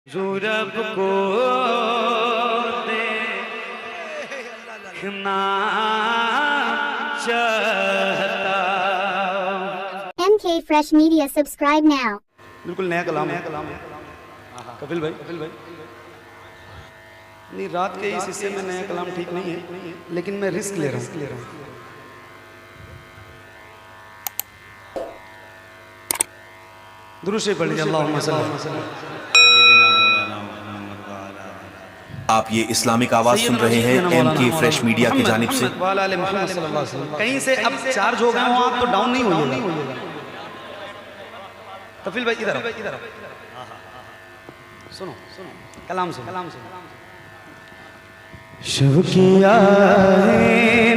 रब को देखना चाहता। MK Fresh Media, subscribe now. बिल्कुल नया कलाम है कपिल भाई। नहीं, रात के इस हिस्से में नया कलाम ठीक नहीं है, लेकिन मैं रिस्क ले रहा हूँ। दुरूद शरीफ पढ़ लीजिए। अल्लाहुम्मा सल्ली अला आप ये इस्लामिक आवाज सुन रहे हैं MK फ्रेश मीडिया की जानिब से। कहीं से अब चार्ज हो गए हो आप तो डाउन नहीं होइएगा। कपिल भाई इधर सुनो कलाम सुनो। शब किया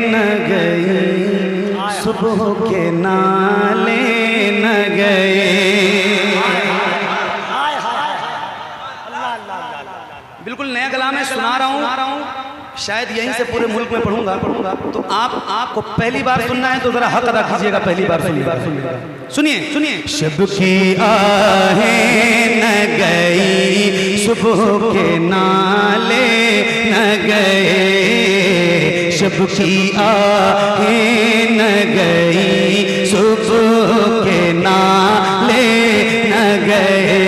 न गई सुबह के नाले न गए। बिल्कुल नया कलाम है, सुना रहा हूँ। शायद यहीं से पूरे मुल्क में पढ़ूंगा तो आपको पहली बार सुनना है तो जरा हक अदा कीजिएगा। पहली बार सुनिए। शब की आहें न गई सुबह के नाले न गए। शब की आहें न गई सुबह के नाले न गए।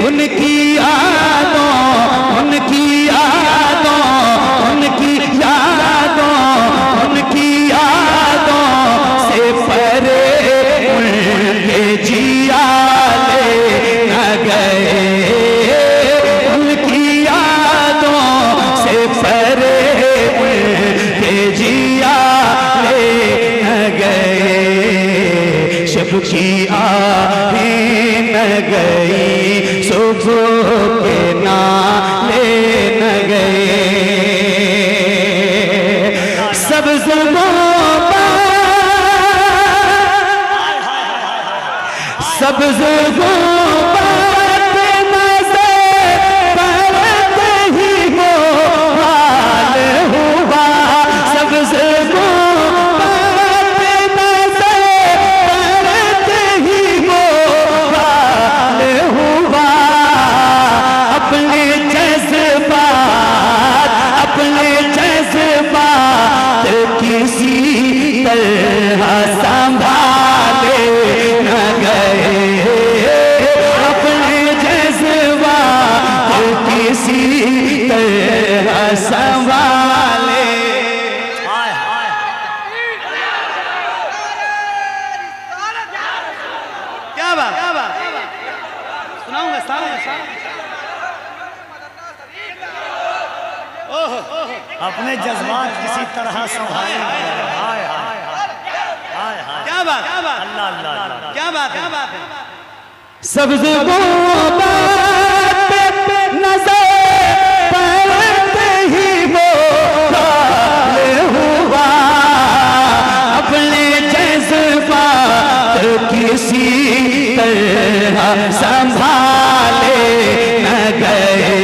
उनकी यादों से परे उनके जिया ले न गए। उनकी यादों से परे उनके जिया ले न गए। शब की आहें न गई सुबह के नाले न गए। सब्ज़ गुंबद नज़र पड़ते ही वो हाल हुआ। सब्ज़ गुंबद नज़र पड़ते ही वो हाल हुआ। अपने जज्बात किसी तरह संभाले न गए। अपने जज्बात किसी तरह संभाले। क्या बात सुनाऊंगा सारा। अपने जज्बात किसी तरह संभाले। क्या बात अल्लाह क्या बात है। सब्ज़ गुंबद नज़र पड़ते ही वो हाल हुआ। अपने जज्बात किसी तरह संभाले न गए।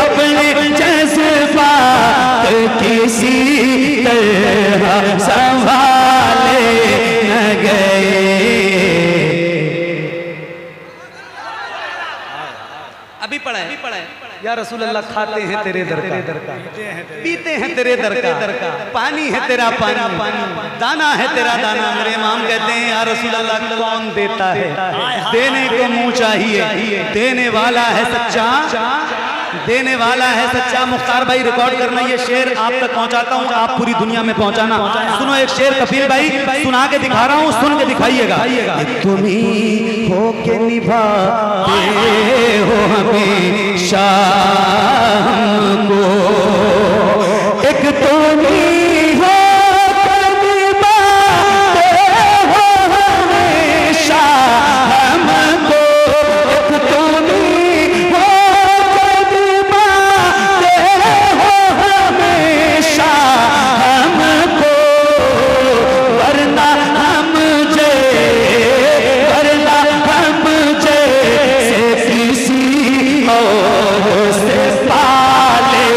अपने जज्बात किसी तरह संभाले न गए। अभी पढ़ा है या रसूल अल्लाह खाते हैं तेरे दर का, पीते हैं तेरे दर का, पानी है तेरा पानी, दाना है तेरा दाना। मेरे इमाम कहते हैं या रसूल अल्लाह कौन देता है, देने को मुंह चाहिए, देने वाला है सच्चा, देने वाला है सच्चा। मुख्तार भाई रिकॉर्ड करना, ये शेर आप तक पहुंचाता हूँ, आप पूरी दुनिया में पहुंचाना। सुनो एक शेर कपिल भाई सुना के दिखा रहा हूँ, सुन के दिखाइएगा। तुम ही हो के निभाते हो हमेशा हमको, एक तुम ही हो के निभाते हो हमेशा हमको, एक तुम ही हो के निभाते हो हमेशा हमको। वरना हम जैसे किसी और से पाले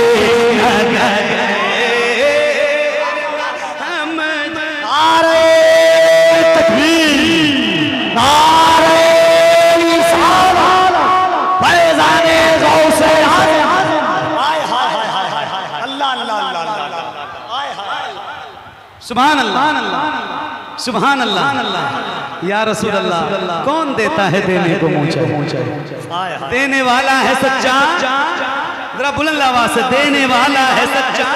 सुभान अल्लाह, सुभान अल्लाह। या रसूल अल्लाह, कौन देता है देने को मुँह चाहे, देने वाला है सच्चा। जरा बुलंद आवाज से, देने वाला है सच्चा।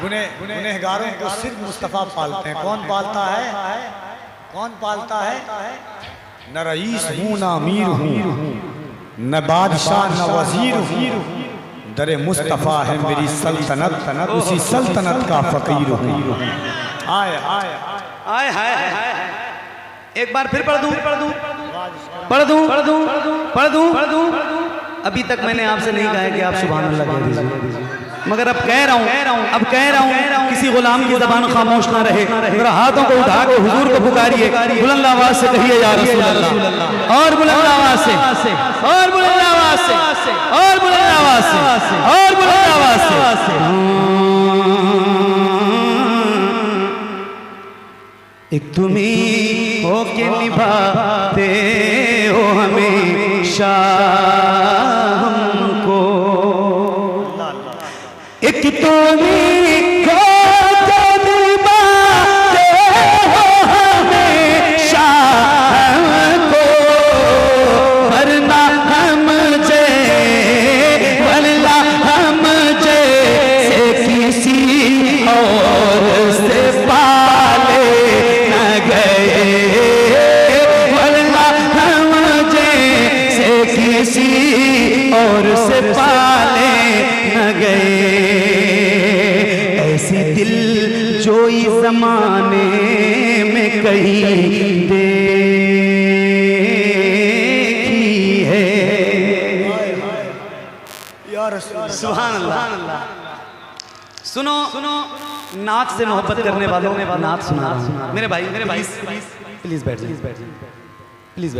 गुनहगारों को सिर्फ मुस्तफा पालते हैं। कौन पालता है? कौन पालता है? न रईस हूँ, न अमीर हूँ, न बादशाह, न वजीर हूँ, दरे मुस्तफा है मेरी सल्तनत, उसी सल्तनत का फकीर हूँ। आए आए आए हाय, एक बार फिर पढ़ दूं। अभी तक मैंने आपसे नहीं कहा है कि आप सुभान अल्लाह कह दीजिए, मगर अब कह रहा हूँ किसी गुलाम की ज़बान खामोश ना रहे। मेरा हाथों को उठा के हुजूर को पुकारिए, बुलंद आवाज से कहिए या रसूल अल्लाह, और बुलंद आवाज से, और बुलंद आवाज से, और बुलंद आवाज से, और बुलंद आवाज से। एक तुम्ही हो के निभाते हो हमेशा हमको, एक तुम्ही हो के निभाते हो हमेशा हमको, वरना हम जैसे किसी और से पाले न गए, वरना हम जैसे किसी और से पाले न गए। ऐसी दिल जो इस जमाने में कहीं देखी है। सुभान अल्लाह। सुनो, नात से मोहब्बत करने वालों ने नात सुना। मेरे भाई प्लीज बैठ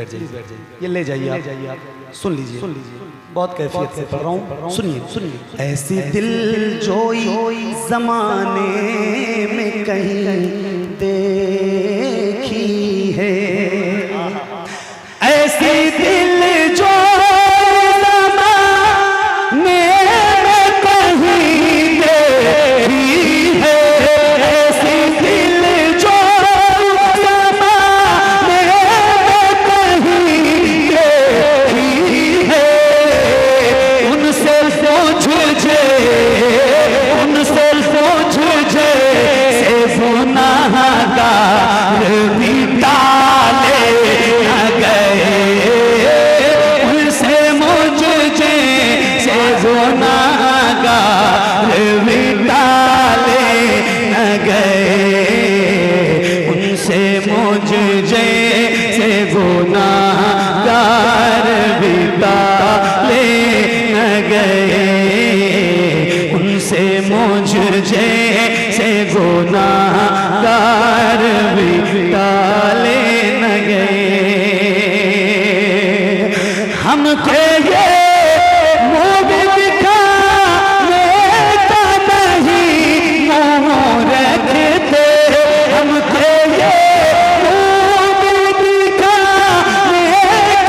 जाइए, ये ले जाइए आप, सुन लीजिए, बहुत कैफियत से पढ़ रहा हूँ, सुनिए। ऐसी दिल जो जमाने में कहीं देखी है, ऐसी दिल जो जैसे गुनाहगार भी टाले न गए। हम थे ये मुँह दिखाने का नहीं मुँह रखते, हम थे ये मुँह दिखाने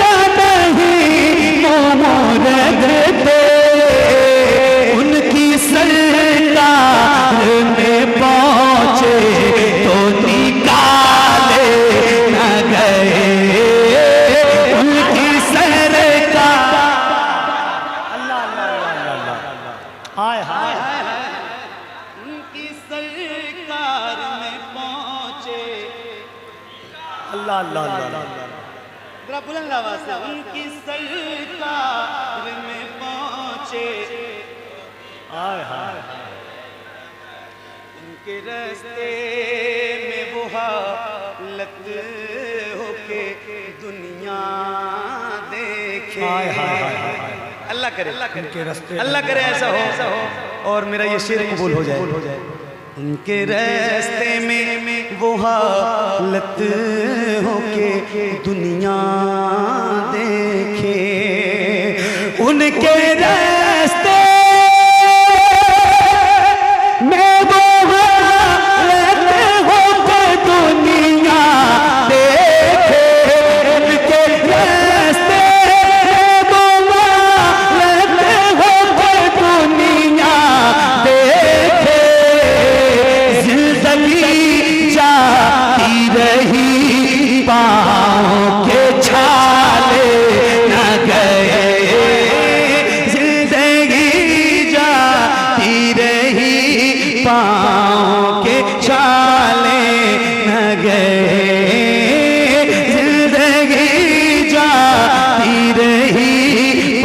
का नहीं मुँह रखते। उनकी सरकार में पहुँचे तो निकाले न गए, उनकी सरकार। हाय हाय उनकी सरकार में पहुँचे, अल्लाह अल्लाह अल्लाह। जरा बुलंद आवाज से, उनकी सरकार में पहुँचे, हाय हाय उनके रास्ते में वो हालत होके दुनिया देखे। हाय हाय हाय। अल्लाह करे, रास्ते अल्लाह करे ऐसा हो और मेरा ये शेर कबूल हो जाए। उनके रास्ते में वो हालत होके दुनिया देखे, उनके रास्ते में वो हालत होके दुनिया देखे, उनके रास्ते में वो हालत होके दुनिया देखे। जिंदगी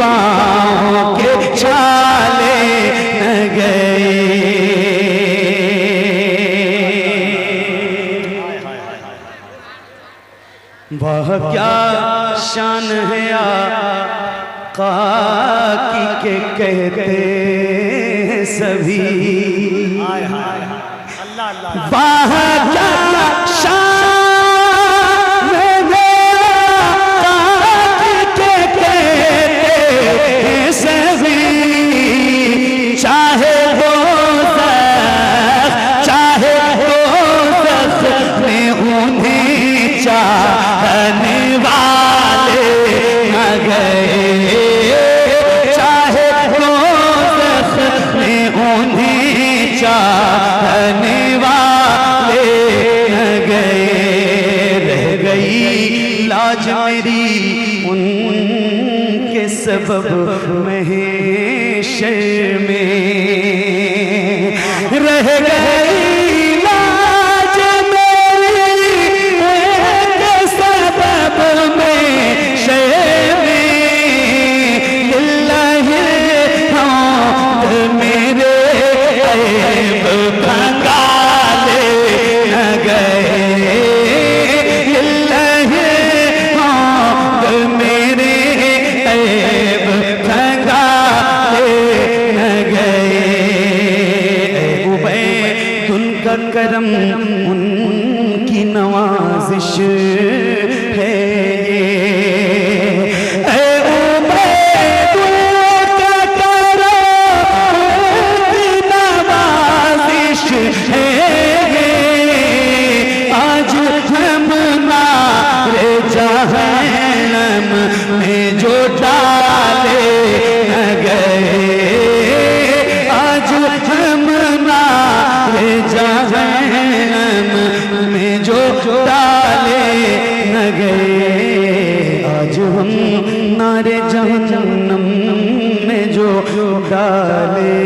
पाँव के छाले न गए। वह क्या शान है आका की के कहते हैं सभी। वह क्या शान है आका की के कहते हैं सभी। चाहे चाहे में उन्हें चाहने वाले न गए। चाहे में उन्हें चाहने वाले न गए। रह गई लाज मेरी उनके सबब महशर में। रह गई लाज मेरी उनके सबब महशर में। लिल्लाहि हमद मेरे ऐब भंगाले न गए। लिल्लाहि हमद मेरे ऐब भंगाले न गए। उबैदुल का करम उनकी नवाजिश है ये। उबैदुल का करम उनकी नवाजिश है ये। आज हम नारे जहन्नम में जो डाले न गए। आज हम नारे जहन्नम में जो डाले न गए। आज हम नारे जहन्नम में जो डाले